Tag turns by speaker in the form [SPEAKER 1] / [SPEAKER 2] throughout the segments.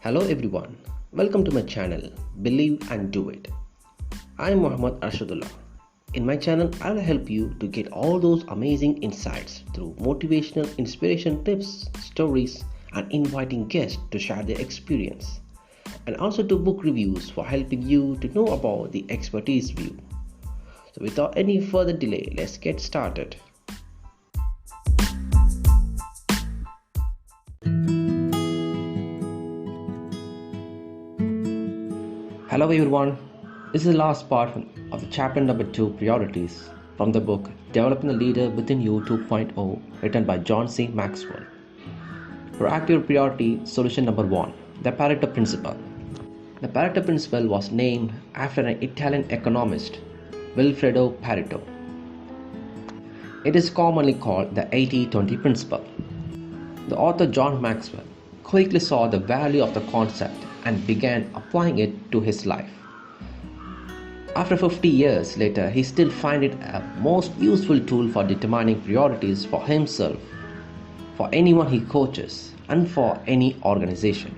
[SPEAKER 1] Hello everyone, welcome to my channel Believe and Do It. I am Muhammad Arshadullah. In my channel, I will help you to get all those amazing insights through motivational inspiration tips, stories, and inviting guests to share their experience, and also to book reviews for helping you to know about the expertise view. So without any further delay, let's get started. Hello everyone, this is the last part of the chapter number 2, Priorities, from the book Developing the Leader Within You 2.0, written by John.C.Maxwell. Reactive priority solution number 1, the Pareto Principle. The Pareto Principle was named after an Italian economist, Vilfredo Pareto. It is commonly called the 80-20 principle. The author John Maxwell quickly saw the value of the concept and began applying it to his life. After 50 years later, he still finds it a most useful tool for determining priorities for himself, for anyone he coaches, and for any organization.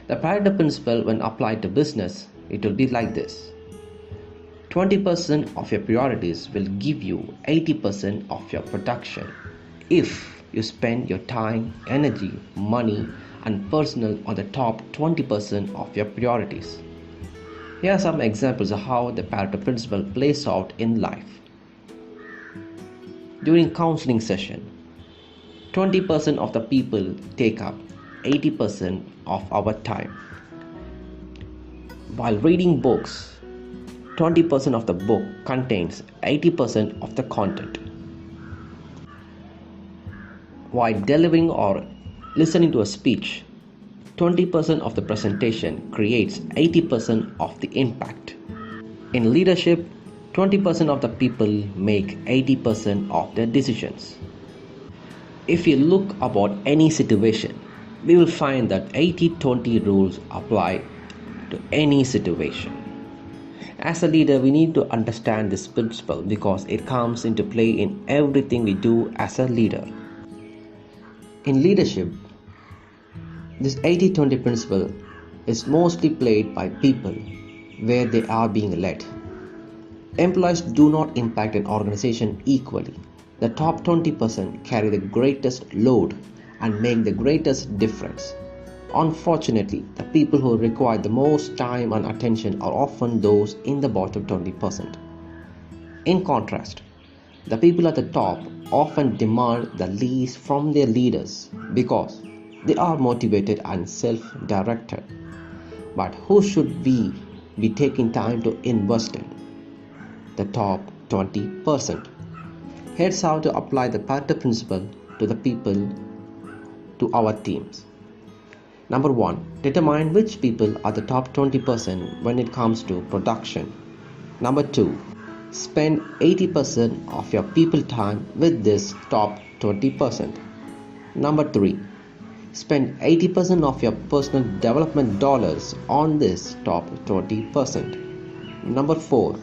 [SPEAKER 1] The Pareto Principle, when applied to business, it will be like this. 20% of your priorities will give you 80% of your production if you spend your time, energy, money, and personal on the top 20% of your priorities. Here are some examples of how the Pareto Principle plays out in life. During counseling session, 20% of the people take up 80% of our time. While reading books, 20% of the book contains 80% of the content. While delivering or listening to a speech, 20% of the presentation creates 80% of the impact. In leadership, 20% of the people make 80% of their decisions. If you look about any situation, we will find that 80-20 rules apply to any situation. As a leader, we need to understand this principle because it comes into play in everything we do as a leader. In leadership, this 80-20 principle is mostly played by people where they are being led. Employees do not impact an organization equally. The top 20% carry the greatest load and make the greatest difference. Unfortunately, the people who require the most time and attention are often those in the bottom 20%. In contrast, the people at the top often demand the least from their leaders because they are motivated and self-directed. But who should we be taking time to invest in? The top 20%. Here's how to apply the Pareto Principle to the people, to our teams. Number 1, determine which people are the top 20% when it comes to production. Number 2, spend 80% of your people time with this top 20%. Number 3, spend 80% of your personal development dollars on this top 20%. Number 4,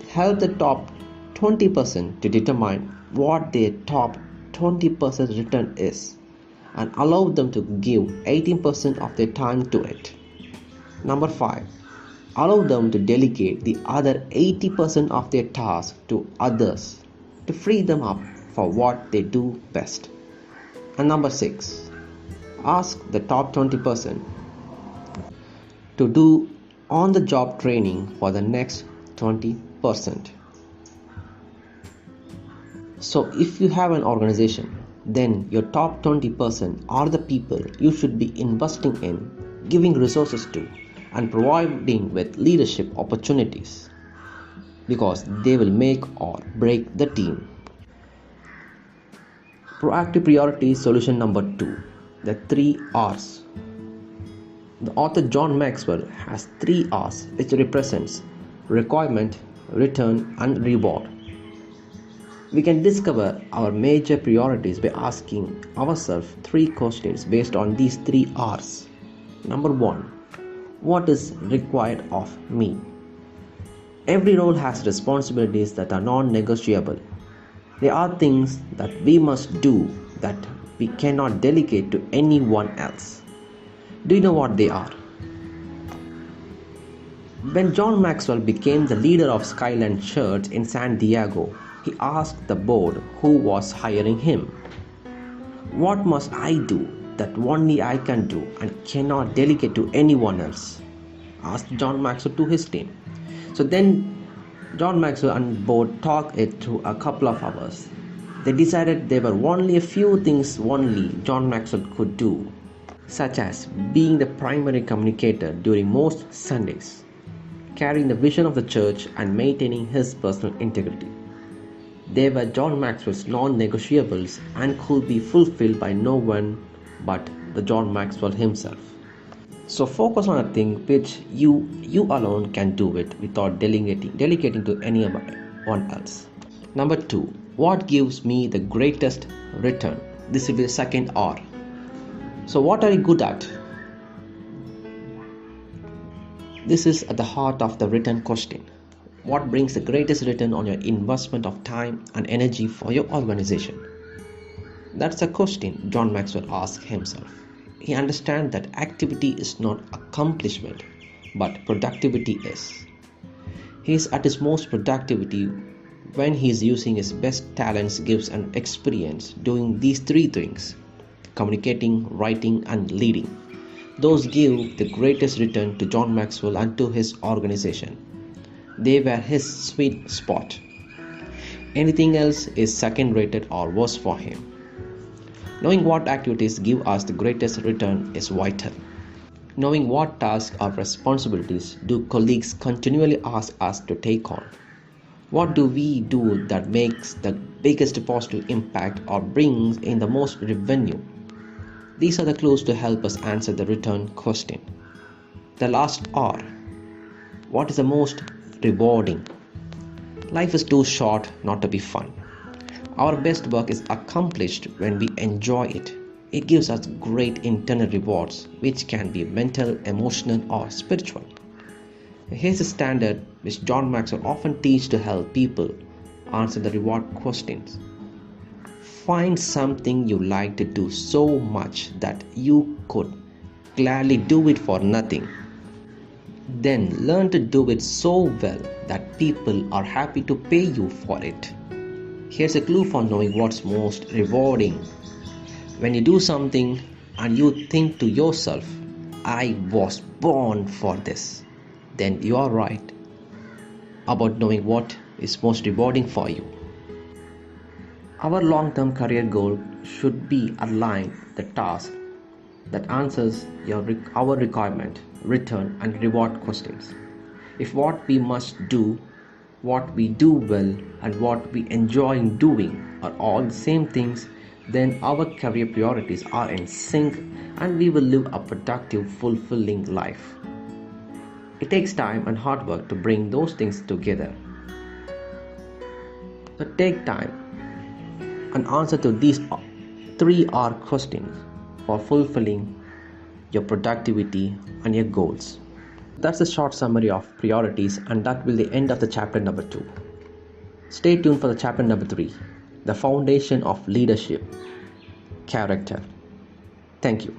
[SPEAKER 1] help the top 20% to determine what their top 20% return is and allow them to give 18% of their time to it. Number 5, allow them to delegate the other 80% of their tasks to others to free them up for what they do best. And number 6, ask the top 20% to do on-the-job training for the next 20%. So if you have an organization, then your top 20% are the people you should be investing in, giving resources to, and providing with leadership opportunities because they will make or break the team. Proactive priority solution number 2, the 3 R's. The author John Maxwell has 3 R's which represents requirement, return, and reward. We can discover our major priorities by asking ourselves 3 questions based on these 3 R's. Number 1, what is required of me? Every role has responsibilities that are non-negotiable. There are things that we must do that we cannot delegate to anyone else. Do you know what they are? When John Maxwell became the leader of Skyline Church in San Diego, he asked the board who was hiring him, "What must I do that only I can do and cannot delegate to anyone else?" asked John Maxwell to his team. So then John Maxwell and board talked it through a couple of hours. They decided there were only a few things only John Maxwell could do, such as being the primary communicator during most Sundays, carrying the vision of the church, and maintaining his personal integrity. They were John Maxwell's non-negotiables and could be fulfilled by no one but the John Maxwell himself. So focus on a thing which you alone can do it without delegating to anyone else. Number 2. What gives me the greatest return? This will be the second R. So what are you good at? This is at the heart of the return question. What brings the greatest return on your investment of time and energy for your organization? That's a question John Maxwell asked himself. He understands that activity is not accomplishment, but productivity is. He is at his most productivity when he is using his best talents, gifts, and experience doing these 3 things: communicating, writing, and leading. Those give the greatest return to John Maxwell and to his organization. They were his sweet spot. Anything else is second rated or worse for him. Knowing what activities give us the greatest return is vital. Knowing what tasks or responsibilities do colleagues continually ask us to take on. What do we do that makes the biggest positive impact or brings in the most revenue? These are the clues to help us answer the return question. The last R. What is the most rewarding? Life is too short not to be fun. Our best work is accomplished when we enjoy it. It gives us great internal rewards, which can be mental, emotional, or spiritual. Here's a standard which John Maxwell often teaches to help people answer the reward questions. Find something you like to do so much that you could gladly do it for nothing. Then learn to do it so well that people are happy to pay you for it. Here's a clue for knowing what's most rewarding. When you do something and you think to yourself, "I was born for this," then you are right about knowing what is most rewarding for you. Our long-term career goal should be aligned the task that answers our requirement, return, and reward questions. If what we must do, what we do well, and what we enjoy in doing are all the same things, then our career priorities are in sync and we will live a productive, fulfilling life. It takes time and hard work to bring those things together. So take time and answer to these 3 R questions for fulfilling your productivity and your goals. That's a short summary of priorities, and that will be the end of the chapter number 2. Stay tuned for the chapter number 3, the foundation of leadership, character. Thank you.